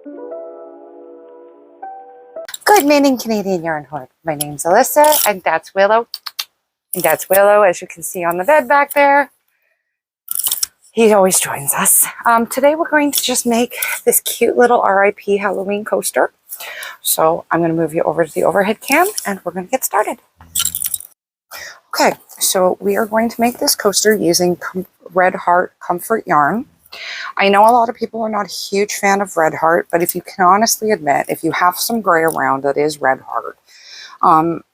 Good morning, Canadian Yarn Hoard. My name's Alyssa, and that's Willow. And that's Willow, as you can see on the bed back there. He always joins us. Today we're going to just make this cute little RIP Halloween coaster. So I'm going to move you over to the overhead cam, and we're going to get started. Okay, so we are going to make this coaster using Red Heart Comfort yarn. I know a lot of people are not a huge fan of Red Heart, but if you can honestly admit, if you have some gray around that is Red Heart,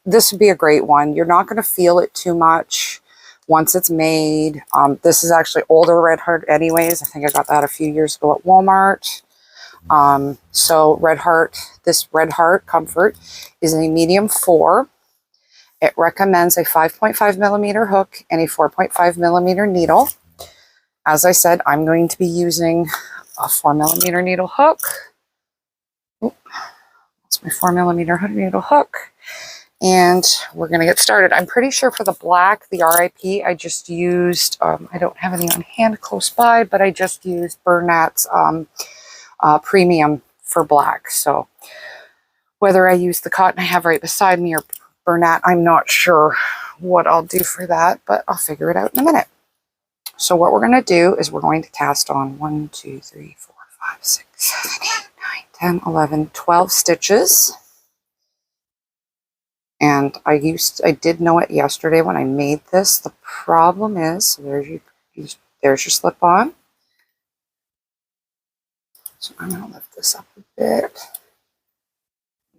this would be a great one. You're not going to feel it too much once it's made. This is actually older Red Heart anyways. I think I got that a few years ago at Walmart. So this Red Heart Comfort is a medium 4. It recommends a 5.5 millimeter hook and a 4.5 millimeter needle. As I said, I'm going to be using a 4 millimeter needle hook. That's my 4 millimeter needle hook. And we're going to get started. I'm pretty sure for the black, the RIP, I just used, I don't have any on hand close by, but I just used Bernat's Premium for black. So whether I use the cotton I have right beside me or Bernat, I'm not sure what I'll do for that, but I'll figure it out in a minute. So what we're going to do is we're going to cast on 1, 2, 3, 4, 5, 6, 7, 8, 9, 10, 11, 12 stitches. And I did know it yesterday when I made this. The problem is, so there's your slip-on. So I'm going to lift this up a bit.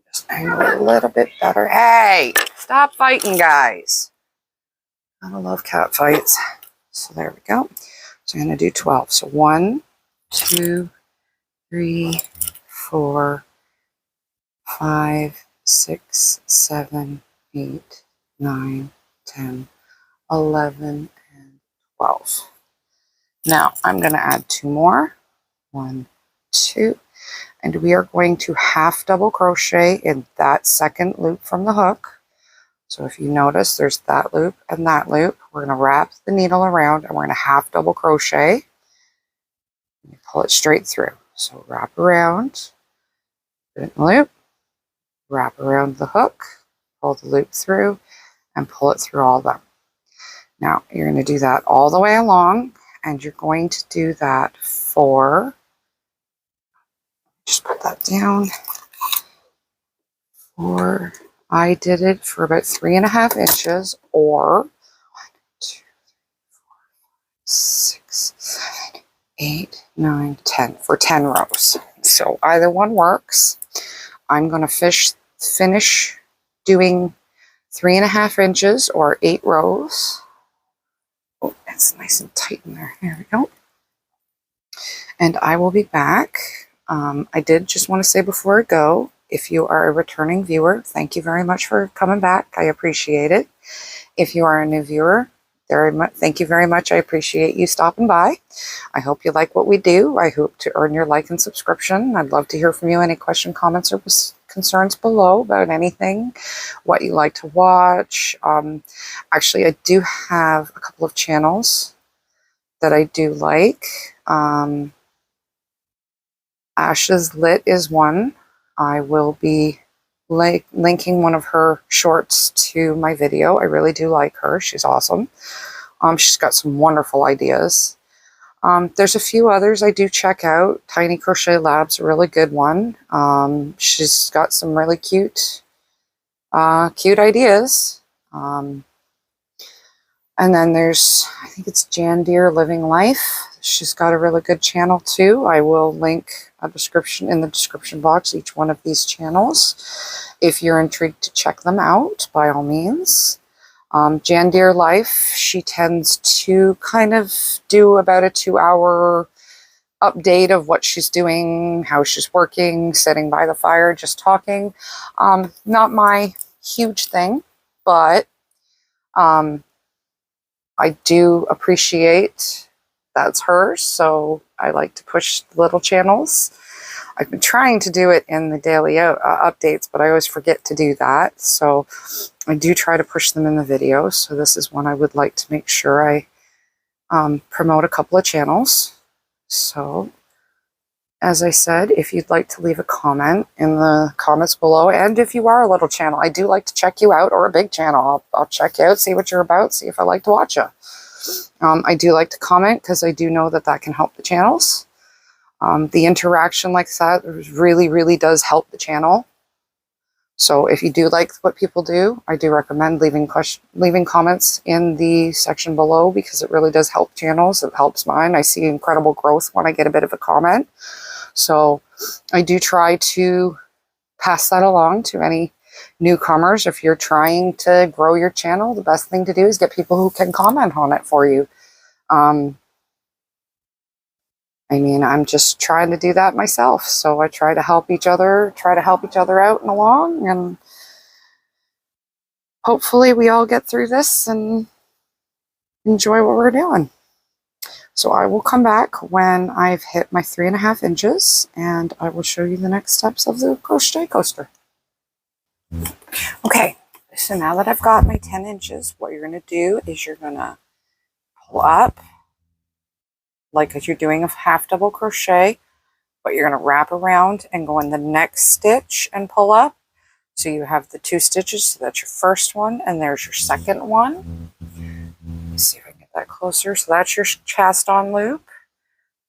Just angle it a little bit better. Hey, stop fighting, guys. I love cat fights. So there we go. So I'm going to do 12. So 1, 2, 3, 4, 5, 6, 7, 8, 9, 10, 11, and 12. Now I'm going to add 2 more. 1, 2. And we are going to half double crochet in that second loop from the hook. So if you notice, there's that loop and that loop. We're going to wrap the needle around and we're going to half double crochet. And you pull it straight through. So wrap around, put it in the loop, wrap around the hook, pull the loop through, and pull it through all of them. Now you're going to do that all the way along, and you're going to do that for, just put that down, I did it for about 3.5 inches, or 1, 2, 3, 4, 6, 7, 8, 9, 10 for 10 rows. So either one works. I'm going to finish doing 3.5 inches or 8 rows. Oh, that's nice and tight in there. There we go. And I will be back. I did just want to say before I go, if you are a returning viewer, thank you very much for coming back. I appreciate it. If you are a new viewer, thank you very much. I appreciate you stopping by. I hope you like what we do. I hope to earn your like and subscription. I'd love to hear from you. Any question, comments, or concerns below about anything, what you like to watch. Actually, I do have a couple of channels that I do like. Ash's Lit is one. I will be linking one of her shorts to my video. I really do like her. She's awesome. She's got some wonderful ideas. There's a few others I do check out. Tiny Crochet Lab's a really good one. She's got some really cute ideas. And then there's, I think it's Jan Deere Living Life. She's got a really good channel too. I will link a description in the description box, each one of these channels. If you're intrigued to check them out, by all means. Jan Deere Life, she tends to kind of do about a 2-hour update of what she's doing, how she's working, sitting by the fire, just talking. Not my huge thing, but I do appreciate that's hers, so I like to push little channels. I've been trying to do it in the daily updates, but I always forget to do that. So I do try to push them in the video. So this is one I would like to make sure I promote a couple of channels. So as I said, if you'd like to leave a comment in the comments below, and if you are a little channel, I do like to check you out, or a big channel. I'll check you out, see what you're about, see if I like to watch you. I do like to comment because I do know that that can help the channels. The interaction like that really, really does help the channel. So if you do like what people do, I do recommend leaving comments in the section below, because it really does help channels. It helps mine. I see incredible growth when I get a bit of a comment. So I do try to pass that along to any newcomers. If you're trying to grow your channel, the best thing to do is get people who can comment on it for you. I mean, I'm just trying to do that myself. So I try to help each other out and along, and hopefully we all get through this and enjoy what we're doing. So I will come back when I've hit my 3.5 inches, and I will show you the next steps of the crochet coaster. Okay, so now that I've got my 10 inches, what you're going to do is you're going to pull up like you're doing a half double crochet, but you're going to wrap around and go in the next stitch and pull up. So you have the 2 stitches, so that's your first one, and there's your second one. Let's see if I can get that closer. So that's your cast on loop.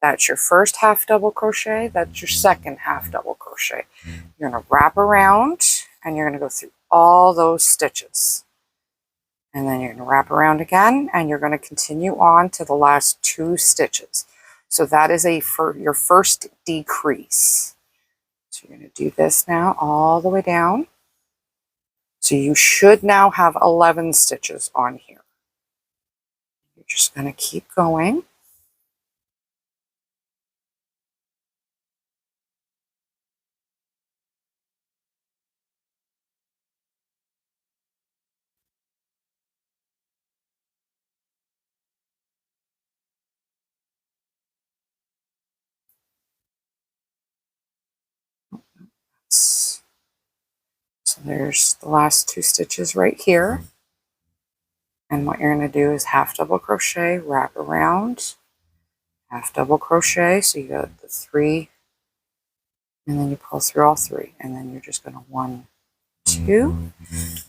That's your first half double crochet. That's your second half double crochet. You're going to wrap around, and you're going to go through all those stitches. And then you're going to wrap around again, and you're going to continue on to the last 2 stitches. So that is your first decrease. So you're going to do this now all the way down. So you should now have 11 stitches on here. You're just going to keep going. So there's the last 2 stitches right here. And what you're going to do is half double crochet, wrap around, half double crochet. So you got the 3, and then you pull through all 3. And then you're just going to 1, 2,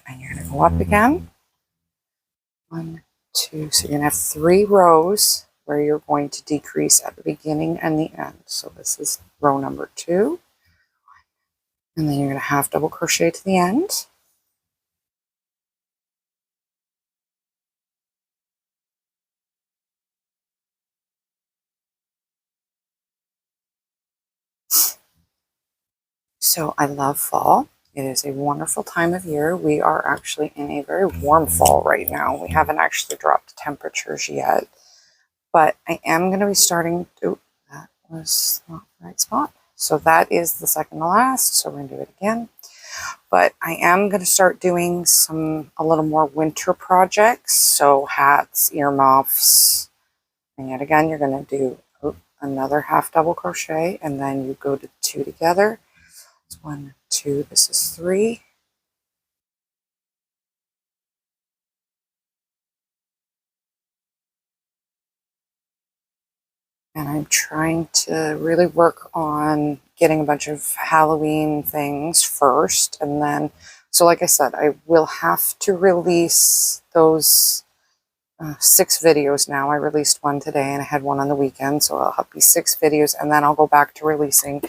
and you're going to go up again. 1, 2. So you're going to have 3 rows where you're going to decrease at the beginning and the end. So this is row number 2. And then you're going to half double crochet to the end. So I love fall. It is a wonderful time of year. We are actually in a very warm fall right now. We haven't actually dropped temperatures yet, but I am going to be starting to, that was not the right spot. So that is the second to last. So we're going to do it again. But I am going to start doing a little more winter projects. So hats, earmuffs, and yet again, you're going to do another half double crochet, and then you go to 2 together. 1, 2, this is 3. And I'm trying to really work on getting a bunch of Halloween things first. And then, so like I said, I will have to release those 6 videos now. I released one today and I had one on the weekend. So I'll have these 6 videos, and then I'll go back to releasing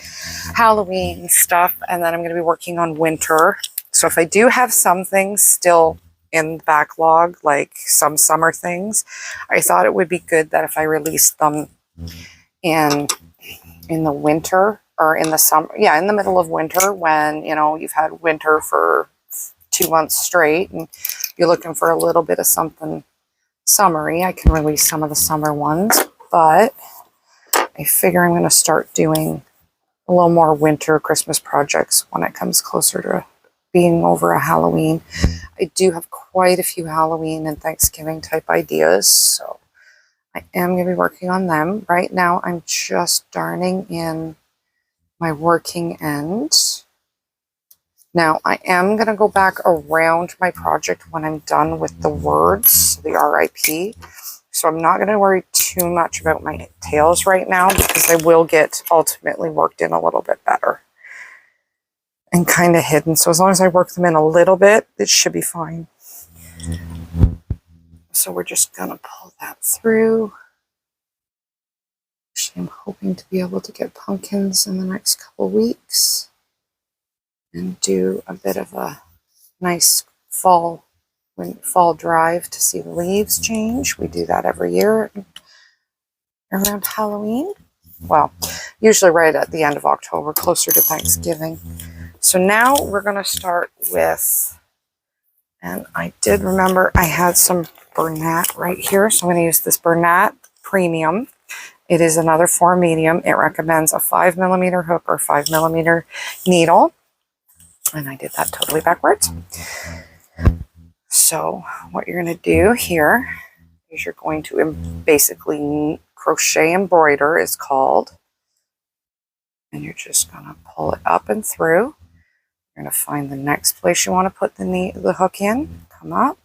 Halloween stuff. And then I'm going to be working on winter. So if I do have some things still in the backlog, like some summer things, I thought it would be good that if I released them in the winter, or in the summer, yeah, in the middle of winter, when, you know, you've had winter for 2 months straight and you're looking for a little bit of something summery, I can release some of the summer ones. But I figure I'm going to start doing a little more winter Christmas projects when it comes closer to being over a Halloween. I do have quite a few Halloween and Thanksgiving type ideas, so I am going to be working on them. Right now, I'm just darning in my working end. Now, I am going to go back around my project when I'm done with the words, the RIP. So I'm not going to worry too much about my tails right now because they will get ultimately worked in a little bit better and kind of hidden. So as long as I work them in a little bit, it should be fine. So we're just going to pull that through. Actually, I'm hoping to be able to get pumpkins in the next couple weeks and do a bit of a nice fall drive to see the leaves change. We do that every year around Halloween. Well, usually right at the end of October, closer to Thanksgiving. So now we're going to start with, and I did remember I had some Bernat right here. So I'm going to use this Bernat Premium. It is another 4 medium. It recommends a 5mm hook or 5mm needle. And I did that totally backwards. So what you're going to do here is you're going to basically crochet embroider is called. And you're just going to pull it up and through. You're going to find the next place you want to put the hook in. Come up.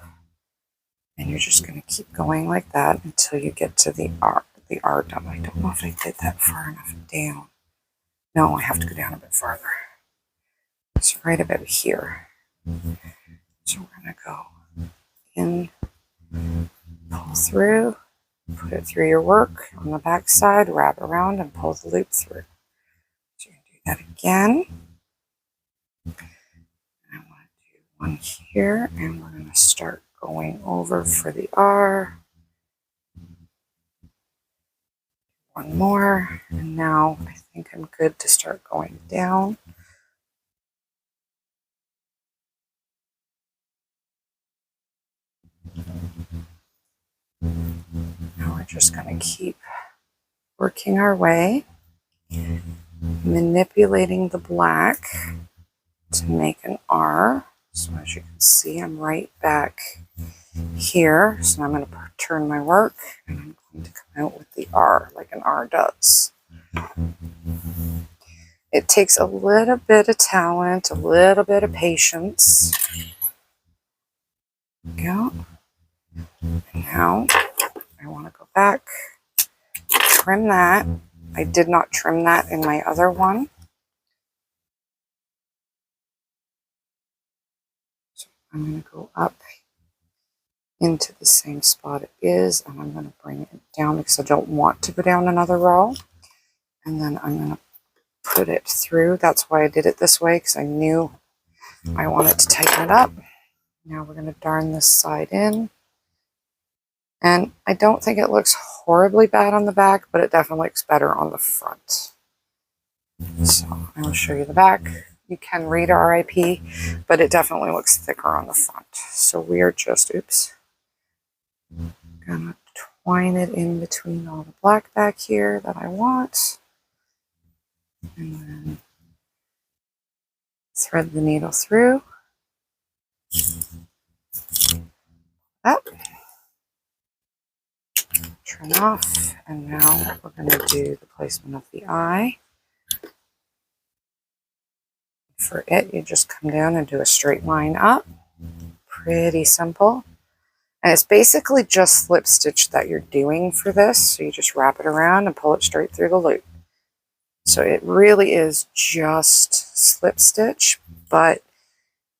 And you're just going to keep going like that until you get to the R done. I don't know if I did that far enough down. No, I have to go down a bit farther. It's right about here. So we're going to go in, pull through, put it through your work on the back side, wrap around and pull the loop through. So you're going to do that again. I want to do one here and we're going to start going over for the R. One more, and now I think I'm good to start going down. Now we're just going to keep working our way, manipulating the black to make an R. So as you can see, I'm right back here. So I'm going to turn my work and I'm going to come out with the R like an R does. It takes a little bit of talent, a little bit of patience. Go. And now I want to go back, trim that. I did not trim that in my other one. So I'm going to go up into the same spot it is, and I'm going to bring it down because I don't want to go down another row. And then I'm going to put it through. That's why I did it this way, because I knew I wanted to tighten it up. Now we're going to darn this side in. And I don't think it looks horribly bad on the back, but it definitely looks better on the front. So I will show you the back. You can read RIP, but it definitely looks thicker on the front. So we are just, gonna twine it in between all the black back here that I want. And then thread the needle through. Up. Trim off. And now we're going to do the placement of the eye. For it, you just come down and do a straight line up. Pretty simple. And it's basically just slip stitch that you're doing for this. So you just wrap it around and pull it straight through the loop. So it really is just slip stitch, but,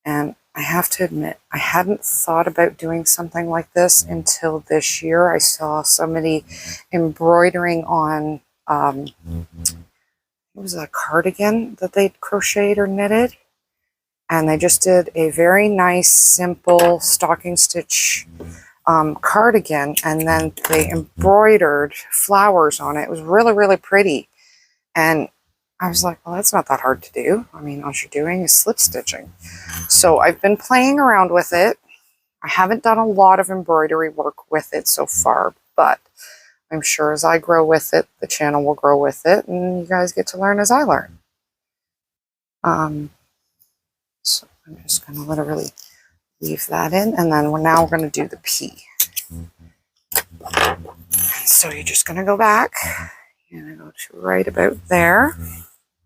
and I have to admit, I hadn't thought about doing something like this until this year. I saw somebody embroidering on, it was a cardigan that they'd crocheted or knitted. And they just did a very nice, simple stocking stitch cardigan. And then they embroidered flowers on it. It was really, really pretty. And I was like, well, that's not that hard to do. I mean, all you're doing is slip stitching. So I've been playing around with it. I haven't done a lot of embroidery work with it so far, but I'm sure as I grow with it, the channel will grow with it, and you guys get to learn as I learn. So I'm just going to literally leave that in, and then now we're going to do the P. So you're just going to go back. You're going to go to right about there.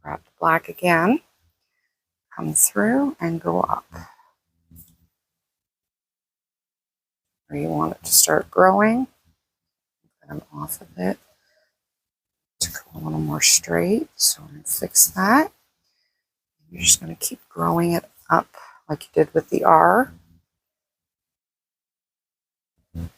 Wrap the black again. Come through and go up. Where you want it to start growing. them off of it to go a little more straight. So I'm going to fix that. You're just going to keep growing it up like you did with the R. And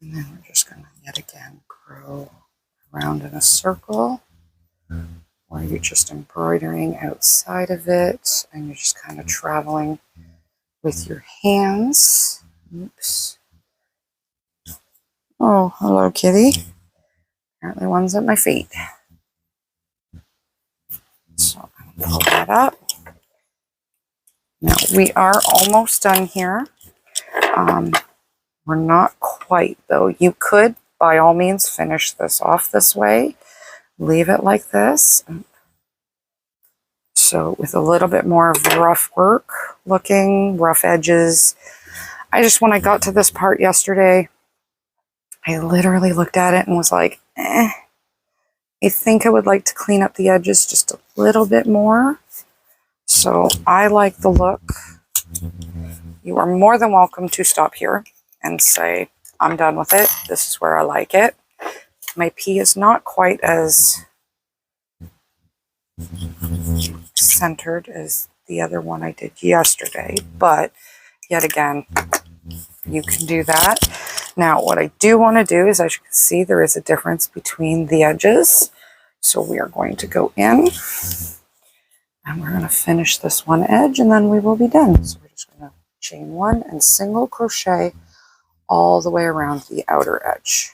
then we're just going to yet again grow around in a circle where you're just embroidering outside of it and you're just kind of traveling with your hands. Oops. Oh, hello, kitty. Apparently one's at my feet. So I'll pull that up. Now we are almost done here. We're not quite though. You could by all means finish this off this way. Leave it like this. So with a little bit more of rough work looking, rough edges. When I got to this part yesterday, I literally looked at it and was like, I think I would like to clean up the edges just a little bit more. So I like the look. You are more than welcome to stop here and say, I'm done with it. This is where I like it. My P is not quite as centered as the other one I did yesterday, but yet again, you can do that. Now, what I do want to do is, as you can see, there is a difference between the edges. So we are going to go in and we're going to finish this one edge and then we will be done. So we're just going to chain one and single crochet all the way around the outer edge.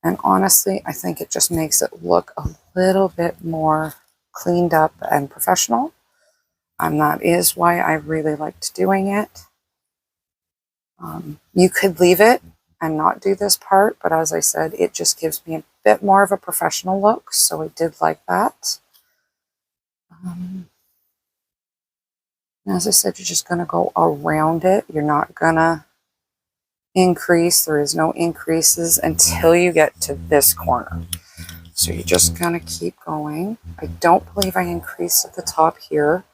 And honestly, I think it just makes it look a little bit more cleaned up and professional. And that is why I really liked doing it. You could leave it and not do this part, but as I said, it just gives me a bit more of a professional look, so I did like that. As I said, you're just going to go around it. You're not going to increase. There is no increases until you get to this corner. So you're just going to keep going. I don't believe I increased at the top here.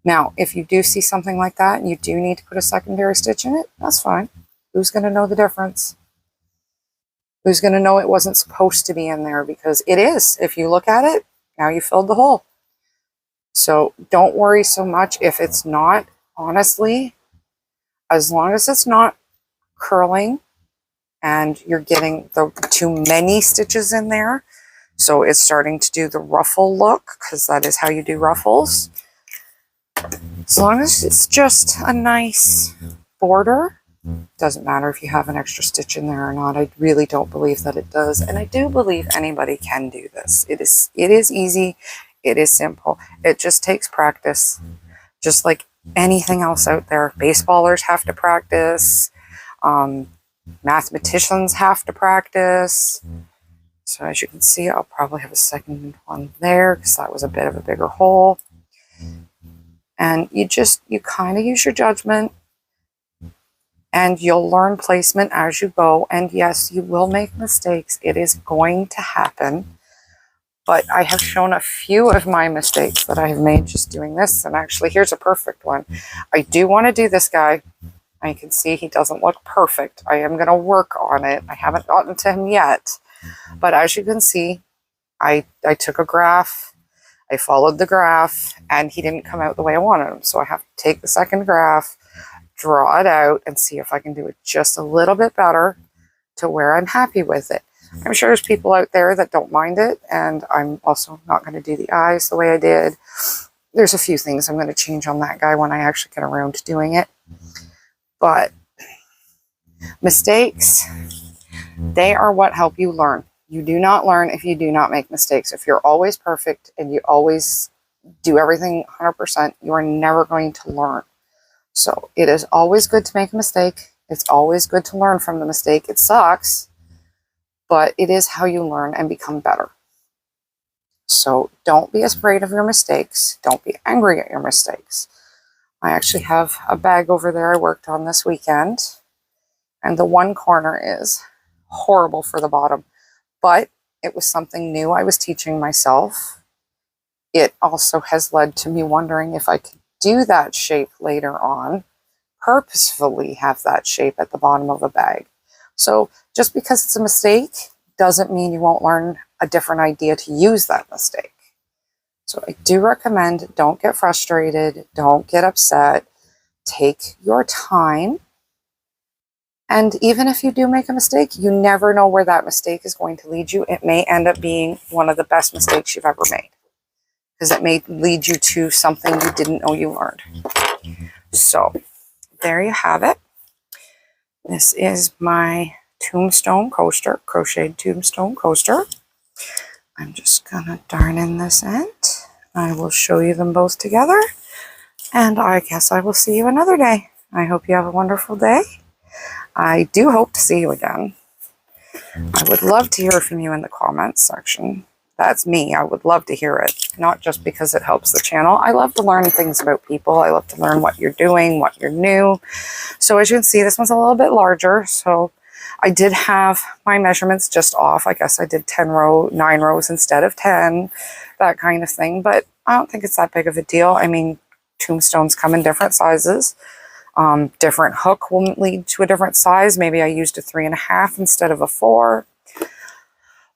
Now, if you do see something like that and you do need to put a secondary stitch in it, that's fine. Who's going to know the difference? Who's going to know it wasn't supposed to be in there? Because it is. If you look at it, now you filled the hole. So don't worry so much if it's not. Honestly, as long as it's not curling and you're getting the too many stitches in there, so it's starting to do the ruffle look, because that is how you do ruffles. As long as it's just a nice border, doesn't matter if you have an extra stitch in there or not. I really don't believe that it does. And I do believe anybody can do this. It is easy. It is simple. It just takes practice. Just like anything else out there. Baseballers have to practice. Mathematicians have to practice. So as you can see, I'll probably have a second one there because that was a bit of a bigger hole. And you kind of use your judgment and you'll learn placement as you go. And yes, you will make mistakes. It is going to happen. But I have shown a few of my mistakes that I have made just doing this. And actually, here's a perfect one. I do want to do this guy. I can see he doesn't look perfect. I am going to work on it. I haven't gotten to him yet. But as you can see, I took a graph. I followed the graph, and he didn't come out the way I wanted him. So I have to take the second graph, draw it out, and see if I can do it just a little bit better to where I'm happy with it. I'm sure there's people out there that don't mind it, and I'm also not going to do the eyes the way I did. There's a few things I'm going to change on that guy when I actually get around to doing it. But mistakes, they are what help you learn. You do not learn if you do not make mistakes. If you're always perfect and you always do everything 100%, you are never going to learn. So it is always good to make a mistake. It's always good to learn from the mistake. It sucks, but it is how you learn and become better. So don't be afraid of your mistakes. Don't be angry at your mistakes. I actually have a bag over there I worked on this weekend, and the one corner is horrible for the bottom. But it was something new I was teaching myself. It also has led to me wondering if I could do that shape later on, purposefully have that shape at the bottom of a bag. So just because it's a mistake doesn't mean you won't learn a different idea to use that mistake. So I do recommend, don't get frustrated, don't get upset, take your time. And even if you do make a mistake, you never know where that mistake is going to lead you. It may end up being one of the best mistakes you've ever made, because it may lead you to something you didn't know you learned. So there you have it. This is my Tombstone coaster, crocheted Tombstone coaster. I'm just gonna darn in this end. I will show you them both together, and I guess I will see you another day. I hope you have a wonderful day. I do hope to see you again. I would love to hear from you in the comments section. That's me. I would love to hear it, not just because it helps the channel. I love to learn things about people. I love to learn what you're doing, what you're new. So as you can see, this one's a little bit larger. So I did have my measurements just off. I guess I did 9 rows instead of 10, that kind of thing. But I don't think it's that big of a deal. I mean, tombstones come in different sizes. Different hook will lead to a different size. Maybe I used a 3.5 instead of a 4.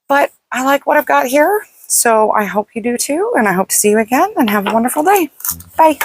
But I like what I've got here. So I hope you do too. And I hope to see you again and have a wonderful day. Bye.